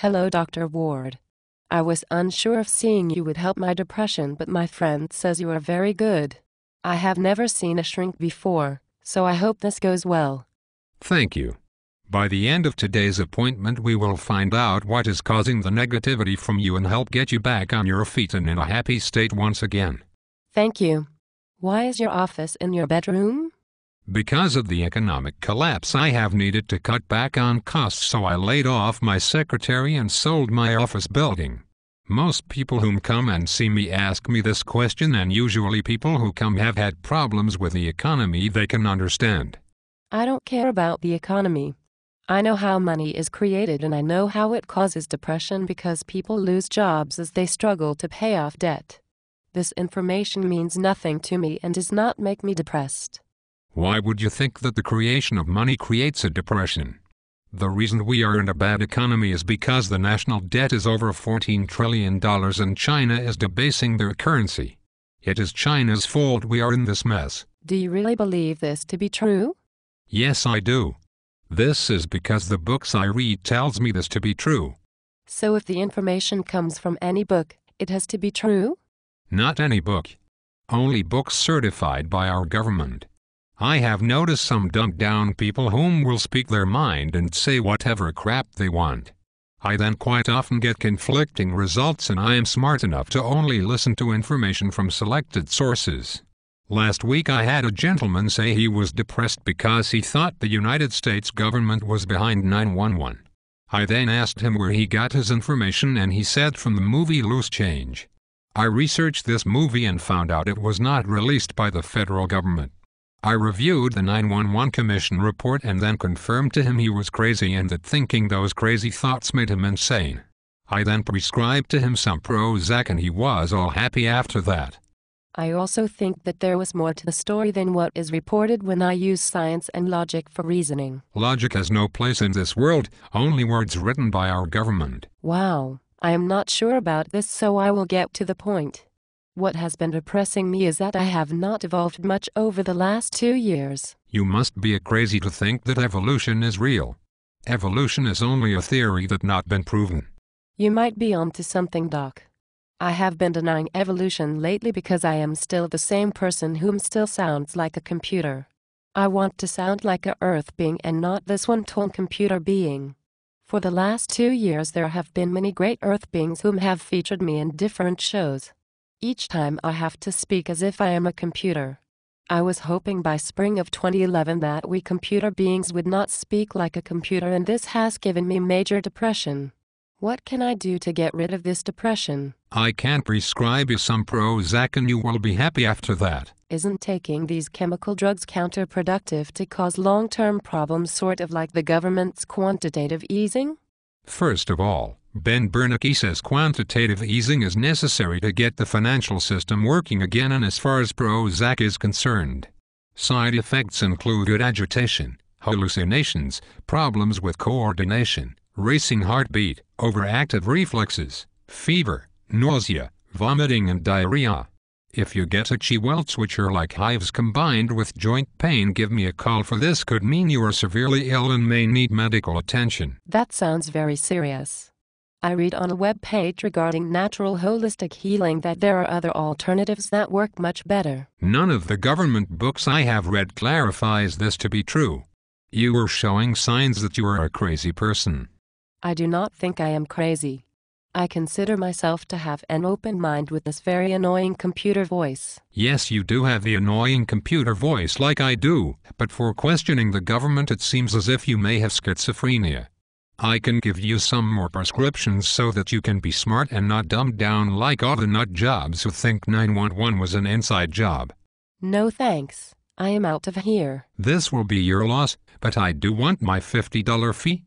Hello, Dr. Ward. I was unsure if seeing you would help my depression, but my friend says you are very good. I have never seen a shrink before, so I hope this goes well. Thank you. By the end of today's appointment, we will find out what is causing the negativity from you and help get you back on your feet and in a happy state once again. Thank you. Why is your office in your bedroom? Because of the economic collapse, I have needed to cut back on costs, so I laid off my secretary and sold my office building. Most people whom come and see me ask me this question, and usually people who come have had problems with the economy they can understand. I don't care about the economy. I know how money is created, and I know how it causes depression because people lose jobs as they struggle to pay off debt. This information means nothing to me and does not make me depressed. Why would you think that the creation of money creates a depression? The reason we are in a bad economy is because the national debt is over $14 trillion and China is debasing their currency. It is China's fault we are in this mess. Do you really believe this to be true? Yes, I do. This is because the books I read tells me this to be true. So if the information comes from any book, it has to be true? Not any book. Only books certified by our government. I have noticed some dumbed-down people whom will speak their mind and say whatever crap they want. I then quite often get conflicting results, and I am smart enough to only listen to information from selected sources. Last week I had a gentleman say he was depressed because he thought the United States government was behind 911. I then asked him where he got his information, and he said from the movie Loose Change. I researched this movie and found out it was not released by the federal government. I reviewed the 911 Commission report and then confirmed to him he was crazy and that thinking those crazy thoughts made him insane. I then prescribed to him some Prozac and he was all happy after that. I also think that there was more to the story than what is reported when I use science and logic for reasoning. Logic has no place in this world, only words written by our government. Wow, I am not sure about this, so I will get to the point. What has been depressing me is that I have not evolved much over the last 2 years. You must be crazy to think that evolution is real. Evolution is only a theory that's not been proven. You might be onto something, Doc. I have been denying evolution lately because I am still the same person whom still sounds like a computer. I want to sound like a Earth being and not this one-tone computer being. For the last 2 years there have been many great Earth beings whom have featured me in different shows. Each time I have to speak as if I am a computer. I was hoping by spring of 2011 that we computer beings would not speak like a computer, and this has given me major depression. What can I do to get rid of this depression? I can prescribe you some Prozac and you will be happy after that. Isn't taking these chemical drugs counterproductive to cause long-term problems, sort of like the government's quantitative easing? First of all, Ben Bernanke says quantitative easing is necessary to get the financial system working again, and as far as Prozac is concerned, side effects include good agitation, hallucinations, problems with coordination, racing heartbeat, overactive reflexes, fever, nausea, vomiting and diarrhea. If you get itchy welts which are like hives combined with joint pain, give me a call, for this could mean you are severely ill and may need medical attention. That sounds very serious. I read on a web page regarding natural holistic healing that there are other alternatives that work much better. None of the government books I have read clarifies this to be true. You are showing signs that you are a crazy person. I do not think I am crazy. I consider myself to have an open mind with this very annoying computer voice. Yes, you do have the annoying computer voice like I do, but for questioning the government it seems as if you may have schizophrenia. I can give you some more prescriptions so that you can be smart and not dumbed down like all the nut jobs who think 911 was an inside job. No thanks. I am out of here. This will be your loss, but I do want my $50 fee.